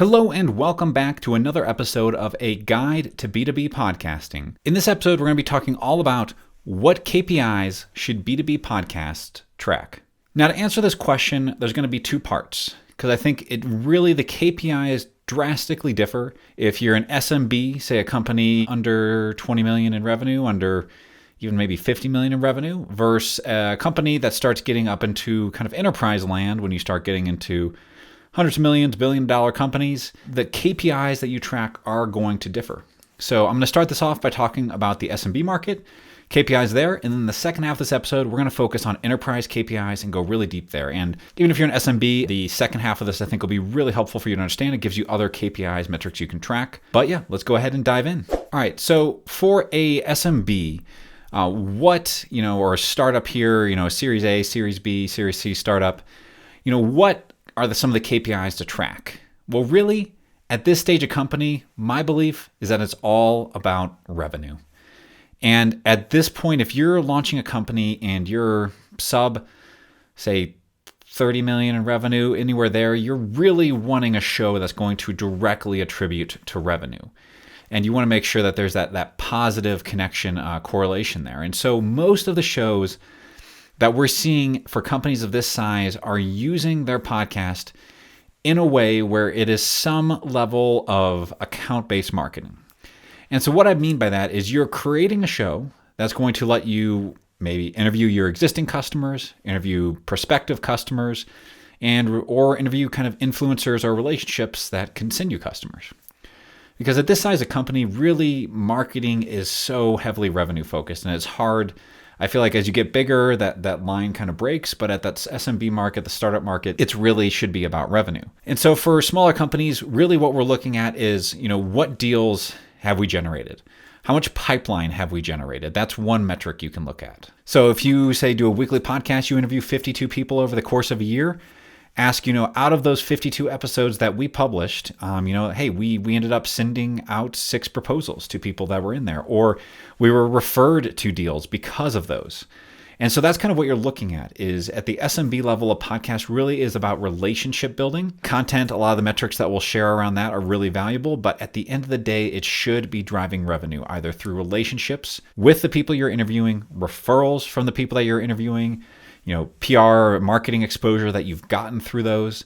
Hello and welcome back to another episode of A Guide to B2B Podcasting. In this episode, we're going to be talking all about what KPIs should B2B podcasts track. Now, to answer this question, there's going to be two parts because I think the KPIs drastically differ if you're an SMB, say a company under 20 million in revenue, under even maybe 50 million in revenue, versus a company that starts getting up into kind of enterprise land when you start getting into hundreds of millions, billion-dollar companies. The KPIs that you track are going to differ. So I'm going to start this off by talking about the SMB market, KPIs there, and then the second half of this episode, we're going to focus on enterprise KPIs and go really deep there. And even if you're an SMB, the second half of this I think will be really helpful for you to understand. It gives you other KPIs, metrics you can track. But yeah, let's go ahead and dive in. All right, so for a SMB, or a startup here, a Series A, Series B, Series C startup, what are some of the KPIs to track? Well, really, at this stage of company, my belief is that it's all about revenue. And at this point, if you're launching a company and you're sub, say, 30 million in revenue, anywhere there, you're really wanting a show that's going to directly attribute to revenue. And you want to make sure that there's that positive connection, correlation there. And so most of the shows that we're seeing for companies of this size are using their podcast in a way where it is some level of account-based marketing. And so what I mean by that is you're creating a show that's going to let you maybe interview your existing customers, interview prospective customers, or interview kind of influencers or relationships that can send you customers. Because at this size of company, really marketing is so heavily revenue focused, and it's hard. I feel like as you get bigger, that line kind of breaks, but at that SMB market, the startup market, it really should be about revenue. And so for smaller companies, really what we're looking at is, what deals have we generated? How much pipeline have we generated? That's one metric you can look at. So if you say do a weekly podcast, you interview 52 people over the course of a year, ask, out of those 52 episodes that we published, hey, we ended up sending out 6 proposals to people that were in there, or we were referred to deals because of those. And so that's kind of what you're looking at is at the SMB level, a podcast really is about relationship building. Content, a lot of the metrics that we'll share around that are really valuable, but at the end of the day, it should be driving revenue either through relationships with the people you're interviewing, referrals from the people that you're interviewing, PR, marketing exposure that you've gotten through those.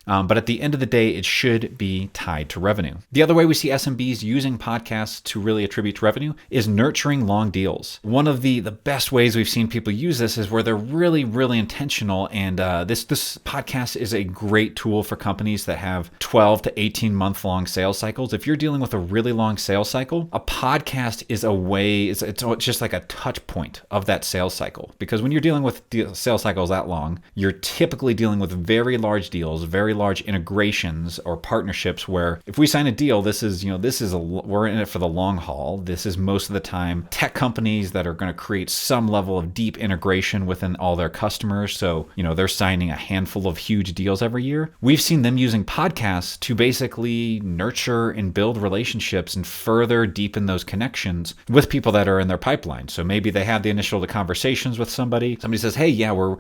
But at the end of the day, it should be tied to revenue. The other way we see SMBs using podcasts to really attribute to revenue is nurturing long deals. One of the best ways we've seen people use this is where they're really, really intentional. And this podcast is a great tool for companies that have 12 to 18 month long sales cycles. If you're dealing with a really long sales cycle, a podcast is a way, it's just like a touch point of that sales cycle. Because when you're dealing with sales cycles that long, you're typically dealing with very large deals, very large integrations or partnerships where if we sign a deal, we're in it for the long haul. This is most of the time tech companies that are going to create some level of deep integration within all their customers. So, they're signing a handful of huge deals every year. We've seen them using podcasts to basically nurture and build relationships and further deepen those connections with people that are in their pipeline. So maybe they have the initial conversations with somebody. Somebody says, hey, yeah, we're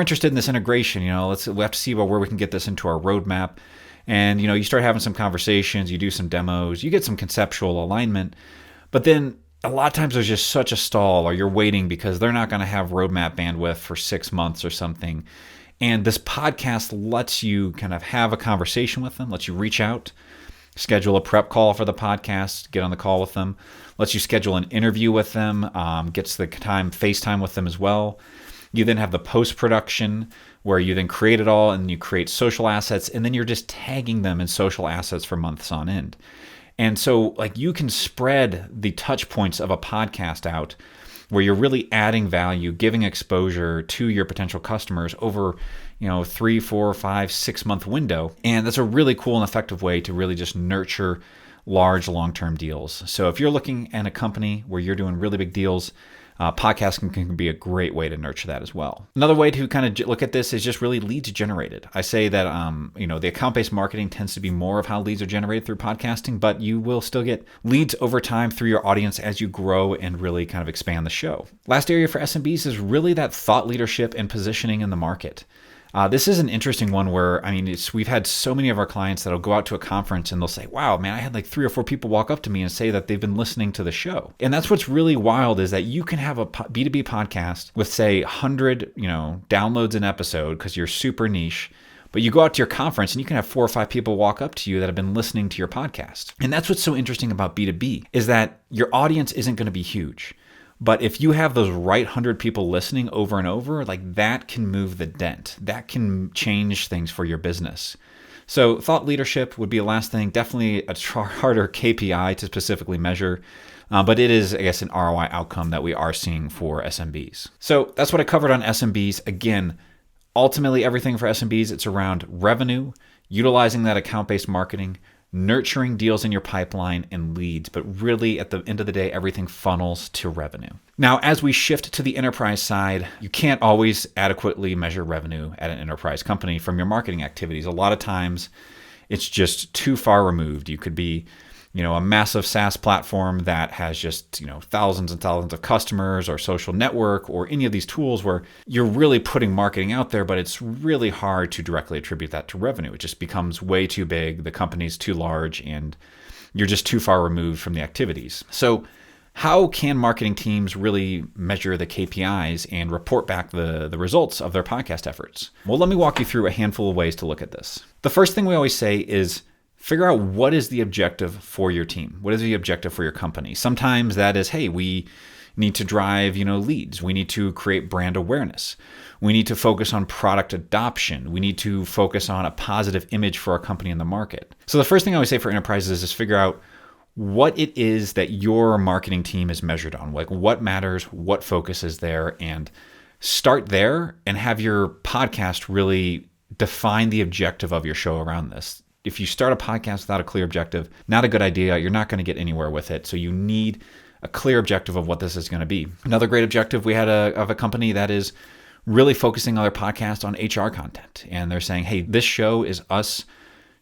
interested in this integration. We have to see about where we can get this into our roadmap. And, you start having some conversations, you do some demos, you get some conceptual alignment. But then a lot of times there's just such a stall or you're waiting because they're not going to have roadmap bandwidth for 6 months or something. And this podcast lets you kind of have a conversation with them, lets you reach out, schedule a prep call for the podcast, get on the call with them, lets you schedule an interview with them, gets the time, FaceTime with them as well. You then have the post-production where you then create it all and you create social assets and then you're just tagging them in social assets for months on end. And so you can spread the touch points of a podcast out where you're really adding value, giving exposure to your potential customers over, 3, 4, 5, 6 month window. And that's a really cool and effective way to really just nurture large long-term deals. So if you're looking at a company where you're doing really big deals, podcasting can be a great way to nurture that as well. Another way to kind of look at this is just really leads generated. I say that, the account-based marketing tends to be more of how leads are generated through podcasting, but you will still get leads over time through your audience as you grow and really kind of expand the show. Last area for SMBs is really that thought leadership and positioning in the market. This is an interesting one where, I mean, we've had so many of our clients that'll go out to a conference and they'll say, wow, man, I had like 3 or 4 people walk up to me and say that they've been listening to the show. And that's what's really wild, is that you can have a B2B podcast with, say, 100, downloads an episode because you're super niche. But you go out to your conference and you can have 4 or 5 people walk up to you that have been listening to your podcast. And that's what's so interesting about B2B, is that your audience isn't going to be huge. But if you have those right 100 people listening over and over, like that can move the dent. That can change things for your business. So thought leadership would be the last thing. Definitely a harder KPI to specifically measure. But it is, I guess, an ROI outcome that we are seeing for SMBs. So that's what I covered on SMBs. Again, ultimately, everything for SMBs, it's around revenue, utilizing that account-based marketing, nurturing deals in your pipeline, and leads. But really, at the end of the day, everything funnels to revenue. Now, as we shift to the enterprise side, you can't always adequately measure revenue at an enterprise company from your marketing activities. A lot of times, it's just too far removed. You could be a massive SaaS platform that has just, thousands and thousands of customers, or social network, or any of these tools where you're really putting marketing out there, but it's really hard to directly attribute that to revenue. It just becomes way too big. The company's too large and you're just too far removed from the activities. So how can marketing teams really measure the KPIs and report back the results of their podcast efforts? Well, let me walk you through a handful of ways to look at this. The first thing we always say is figure out what is the objective for your team. What is the objective for your company? Sometimes that is, hey, we need to drive, leads. We need to create brand awareness. We need to focus on product adoption. We need to focus on a positive image for our company in the market. So the first thing I always say for enterprises is figure out what it is that your marketing team is measured on. Like what matters, what focus is there, and start there and have your podcast really define the objective of your show around this. If you start a podcast without a clear objective, not a good idea. You're not going to get anywhere with it. So you need a clear objective of what this is going to be. Another great objective we had of a company that is really focusing on their podcast on HR content. And they're saying, hey, this show is us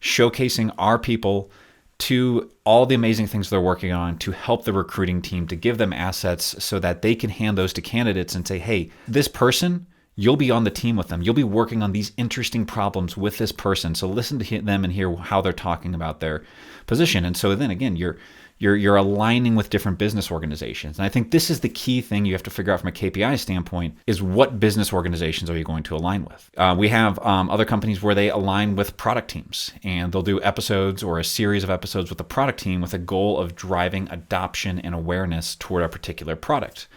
showcasing our people to all the amazing things they're working on to help the recruiting team, to give them assets so that they can hand those to candidates and say, hey, this person, you'll be on the team with them. You'll be working on these interesting problems with this person. So listen to them and hear how they're talking about their position. And so then again, you're aligning with different business organizations. And I think this is the key thing you have to figure out from a KPI standpoint, is what business organizations are you going to align with? We have other companies where they align with product teams, and they'll do episodes or a series of episodes with the product team with a goal of driving adoption and awareness toward a particular product.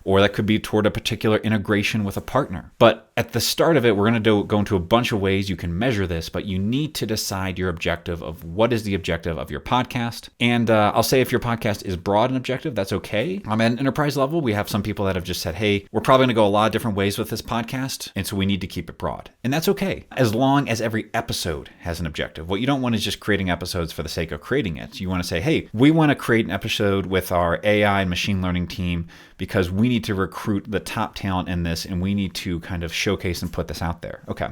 Or that could be toward a particular integration with a partner. But at the start of it, we're going to go into a bunch of ways you can measure this, but you need to decide your objective of what is the objective of your podcast. And I'll say if your podcast is broad and objective, that's okay. At an enterprise level, we have some people that have just said, hey, we're probably going to go a lot of different ways with this podcast, and so we need to keep it broad. And that's okay, as long as every episode has an objective. What you don't want is just creating episodes for the sake of creating it. You want to say, hey, we want to create an episode with our AI and machine learning team because we need to recruit the top talent in this, and we need to kind of showcase and put this out there. Okay.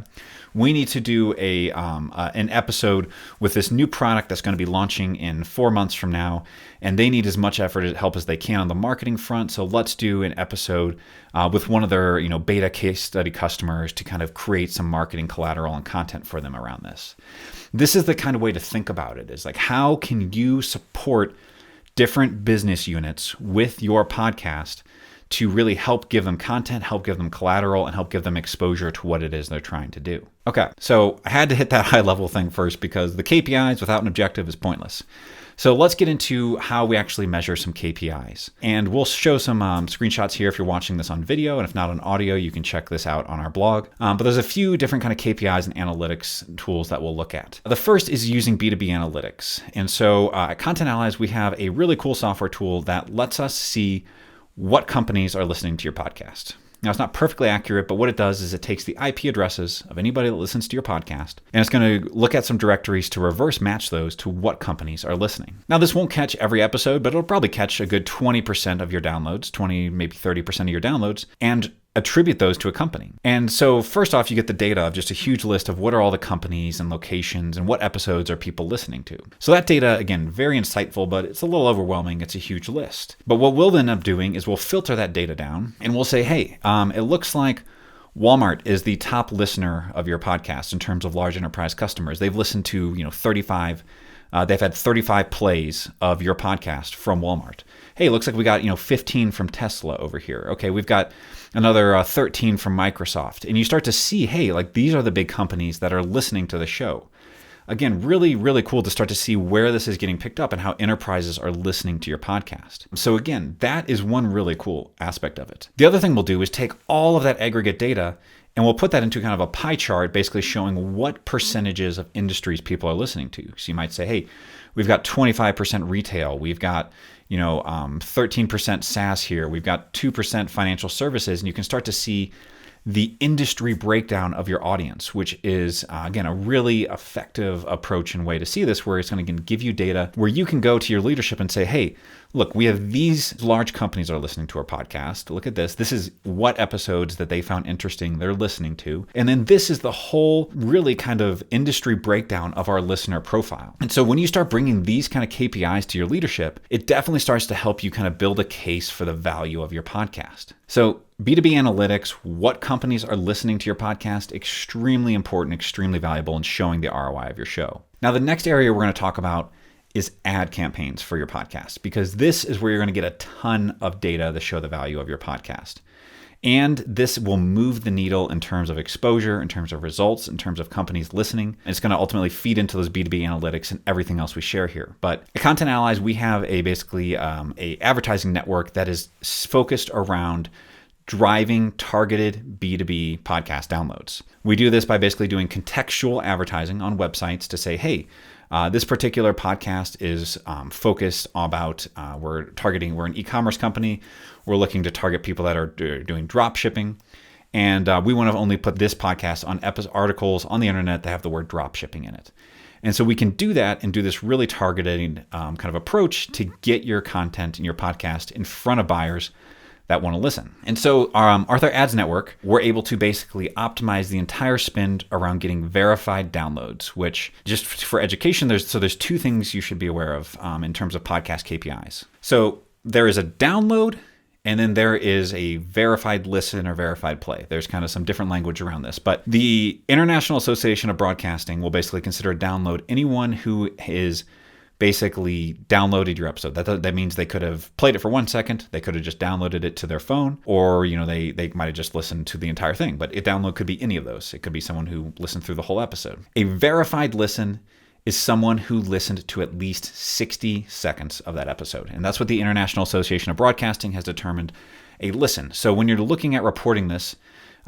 We need to do an episode with this new product that's going to be launching in 4 months from now, and they need as much effort and help as they can on the marketing front. So let's do an episode with one of their beta case study customers to kind of create some marketing collateral and content for them around this. This is the kind of way to think about it, is like, how can you support different business units with your podcast to really help give them content, help give them collateral, and help give them exposure to what it is they're trying to do. Okay, so I had to hit that high level thing first because the KPIs without an objective is pointless. So let's get into how we actually measure some KPIs. And we'll show some screenshots here if you're watching this on video, and if not on audio, you can check this out on our blog. But there's a few different kind of KPIs and analytics tools that we'll look at. The first is using B2B analytics. And so at Content Allies, we have a really cool software tool that lets us see what companies are listening to your podcast. Now, it's not perfectly accurate, but what it does is it takes the IP addresses of anybody that listens to your podcast, and it's going to look at some directories to reverse match those to what companies are listening. Now, this won't catch every episode, but it'll probably catch a good 20% of your downloads, 20, maybe 30% of your downloads, and attribute those to a company. And so first off, you get the data of just a huge list of what are all the companies and locations and what episodes are people listening to. So that data, again, very insightful, but it's a little overwhelming. It's a huge list. But what we'll end up doing is we'll filter that data down and we'll say, hey, it looks like Walmart is the top listener of your podcast in terms of large enterprise customers. They've listened to 35. They've had 35 plays of your podcast from Walmart. Hey, it looks like we got 15 from Tesla over here. Okay, we've got another 13 from Microsoft, and you start to see, hey, like these are the big companies that are listening to the show. Again, really, really cool to start to see where this is getting picked up and how enterprises are listening to your podcast. So again, that is one really cool aspect of it. The other thing we'll do is take all of that aggregate data and we'll put that into kind of a pie chart, basically showing what percentages of industries people are listening to. So you might say, hey, we've got 25% retail. We've got 13% SaaS here. We've got 2% financial services. And you can start to see the industry breakdown of your audience, which is, again, a really effective approach and way to see this, where it's going to give you data where you can go to your leadership and say, hey, look, we have these large companies that are listening to our podcast. Look at this. This is what episodes that they found interesting they're listening to. And then this is the whole really kind of industry breakdown of our listener profile. And so when you start bringing these kind of KPIs to your leadership, it definitely starts to help you kind of build a case for the value of your podcast. So B2B analytics, what companies are listening to your podcast, extremely important, extremely valuable in showing the ROI of your show. Now, the next area we're going to talk about is ad campaigns for your podcast, because this is where you're going to get a ton of data to show the value of your podcast. And this will move the needle in terms of exposure, in terms of results, in terms of companies listening. And it's going to ultimately feed into those B2B analytics and everything else we share here. But at Content Allies, we have basically a advertising network that is focused around driving targeted B2B podcast downloads. We do this by basically doing contextual advertising on websites to say, hey, this particular podcast is focused about, we're an e-commerce company. We're looking to target people that are doing drop shipping. And we want to only put this podcast on articles on the internet that have the word drop shipping in it. And so we can do that and do this really targeted kind of approach to get your content and your podcast in front of buyers that want to listen. And so Arthur Ads Network, we're able to basically optimize the entire spend around getting verified downloads, which just for education, there's two things you should be aware of in terms of podcast KPIs. So there is a download, and then there is a verified listen or verified play. There's kind of some different language around this, but the International Association of Broadcasting will basically consider a download anyone who is basically downloaded your episode. That means they could have played it for 1 second, they could have just downloaded it to their phone, or they might have just listened to the entire thing. But a download could be any of those. It could be someone who listened through the whole episode. A verified listen is someone who listened to at least 60 seconds of that episode. And that's what the International Association of Broadcasting has determined a listen. So when you're looking at reporting this,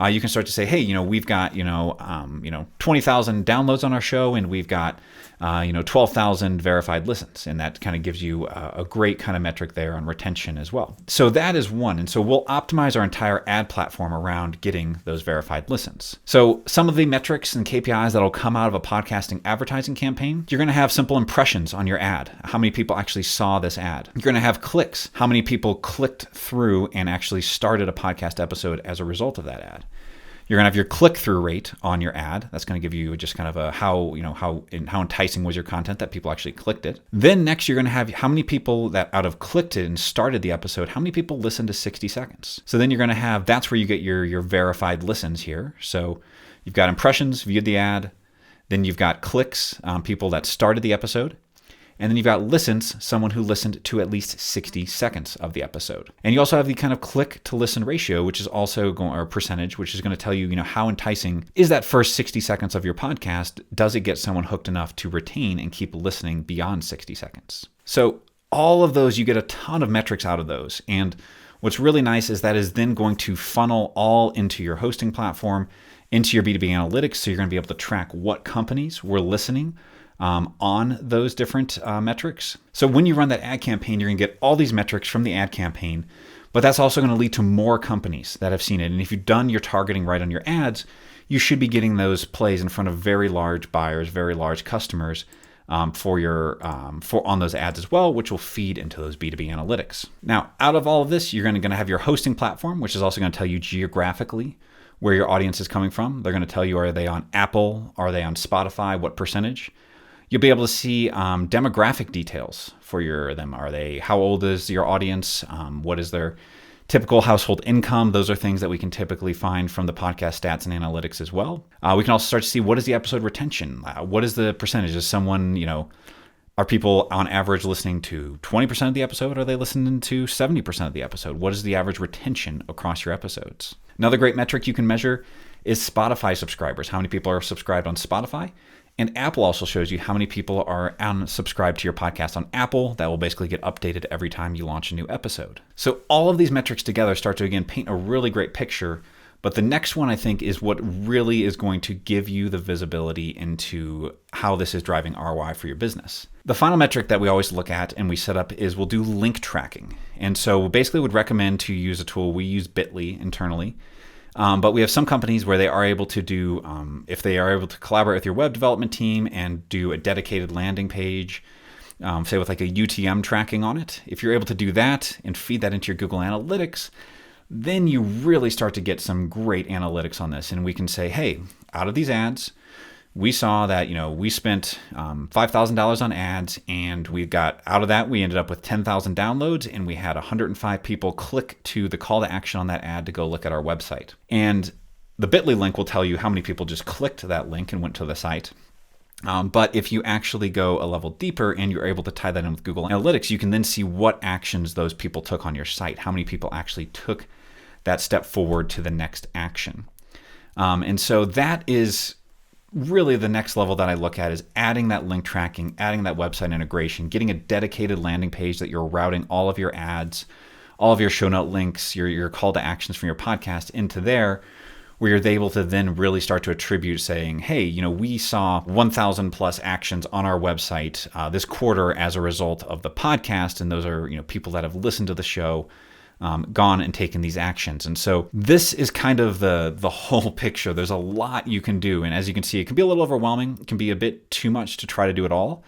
you can start to say, hey, we've got 20,000 downloads on our show, and we've got 12,000 verified listens, and that kind of gives you a great kind of metric there on retention as well. So that is one, and so we'll optimize our entire ad platform around getting those verified listens. So some of the metrics and KPIs that'll come out of a podcasting advertising campaign, you're going to have simple impressions on your ad. How many people actually saw this ad? You're going to have clicks. How many people clicked through and actually started a podcast episode as a result of that ad? You're going to have your click-through rate on your ad. That's going to give you just kind of a how enticing was your content that people actually clicked it. Then next, you're going to have how many people that out of clicked it and started the episode, how many people listened to 60 seconds. So then you're going to have, that's where you get your verified listens here. So you've got impressions, viewed the ad. Then you've got clicks, people that started the episode. And then you've got listens, someone who listened to at least 60 seconds of the episode. And you also have the kind of click to listen ratio, which is also or percentage, which is going to tell you, how enticing is that first 60 seconds of your podcast? Does it get someone hooked enough to retain and keep listening beyond 60 seconds? So all of those, you get a ton of metrics out of those. And what's really nice is that is then going to funnel all into your hosting platform, into your B2B analytics. So you're going to be able to track what companies were listening on those different metrics. So when you run that ad campaign, you're going to get all these metrics from the ad campaign, but that's also going to lead to more companies that have seen it. And if you've done your targeting right on your ads, you should be getting those plays in front of very large buyers, very large customers on those ads as well, which will feed into those B2B analytics. Now, out of all of this, you're going to have your hosting platform, which is also going to tell you geographically where your audience is coming from. They're going to tell you, are they on Apple? Are they on Spotify? What percentage? You'll be able to see demographic details for them. How old is your audience? What is their Typical household income, those are things that we can typically find from the podcast stats and analytics as well. We can also start to see what is the episode retention? What is the percentage? Is someone, are people on average listening to 20% of the episode? Or are they listening to 70% of the episode? What is the average retention across your episodes? Another great metric you can measure is Spotify subscribers. How many people are subscribed on Spotify? And Apple also shows you how many people are subscribed to your podcast on Apple. That will basically get updated every time you launch a new episode. So all of these metrics together start to, again, paint a really great picture. But the next one, I think, is what really is going to give you the visibility into how this is driving ROI for your business. The final metric that we always look at and we set up is we'll do link tracking. And so basically would recommend to use a tool. We use Bitly internally. But we have some companies where they are able to do, if they are able to collaborate with your web development team and do a dedicated landing page, say with like a UTM tracking on it. If you're able to do that and feed that into your Google Analytics, then you really start to get some great analytics on this. And we can say, hey, out of these ads, we saw that, we spent $5,000 on ads, and we got out of that, we ended up with 10,000 downloads, and we had 105 people click to the call to action on that ad to go look at our website. And the Bitly link will tell you how many people just clicked that link and went to the site. But if you actually go a level deeper and you're able to tie that in with Google Analytics, you can then see what actions those people took on your site, how many people actually took that step forward to the next action. And so that is really the next level that I look at, is adding that link tracking, adding that website integration, getting a dedicated landing page that you're routing all of your ads, all of your show note links, your call to actions from your podcast into there, where you're able to then really start to attribute saying, hey, we saw 1,000 plus actions on our website this quarter as a result of the podcast. And those are, people that have listened to the show, gone and taken these actions. And so this is kind of the whole picture. There's a lot you can do. And as you can see, it can be a little overwhelming. It can be a bit too much to try to do it all.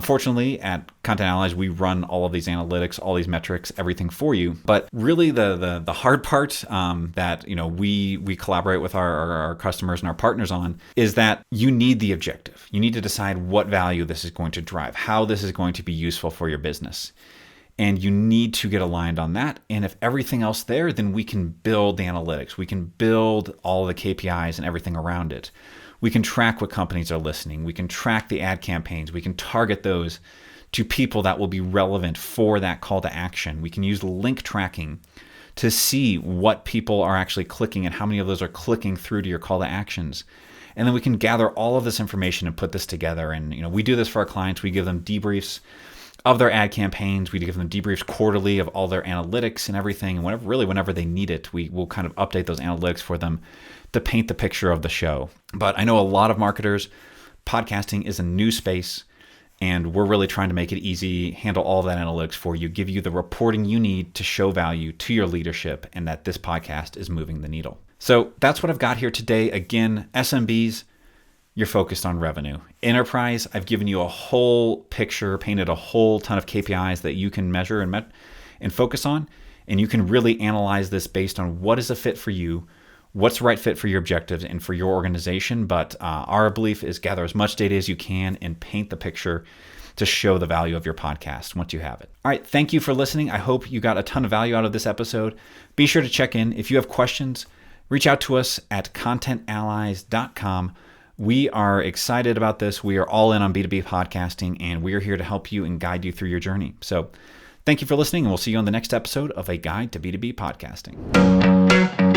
Fortunately, at Content Allies, we run all of these analytics, all these metrics, everything for you. But really the hard part that we collaborate with our customers and our partners on is that you need the objective. You need to decide what value this is going to drive, how this is going to be useful for your business. And you need to get aligned on that. And if everything else there, then we can build the analytics. We can build all the KPIs and everything around it. We can track what companies are listening. We can track the ad campaigns. We can target those to people that will be relevant for that call to action. We can use link tracking to see what people are actually clicking and how many of those are clicking through to your call to actions. And then we can gather all of this information and put this together. And we do this for our clients. We give them debriefs of their ad campaigns. We give them debriefs quarterly of all their analytics and everything. And whenever they need it, we will kind of update those analytics for them to paint the picture of the show. But I know a lot of marketers, podcasting is a new space, and we're really trying to make it easy, handle all of that analytics for you, give you the reporting you need to show value to your leadership, and that this podcast is moving the needle. So that's what I've got here today. Again, SMBs, you're focused on revenue. Enterprise, I've given you a whole picture, painted a whole ton of KPIs that you can measure and focus on. And you can really analyze this based on what is a fit for you, what's the right fit for your objectives and for your organization. But our belief is gather as much data as you can and paint the picture to show the value of your podcast once you have it. All right, thank you for listening. I hope you got a ton of value out of this episode. Be sure to check in. If you have questions, reach out to us at contentallies.com. We are excited about this. We are all in on B2B podcasting, and we are here to help you and guide you through your journey. So thank you for listening, and we'll see you on the next episode of A Guide to B2B Podcasting.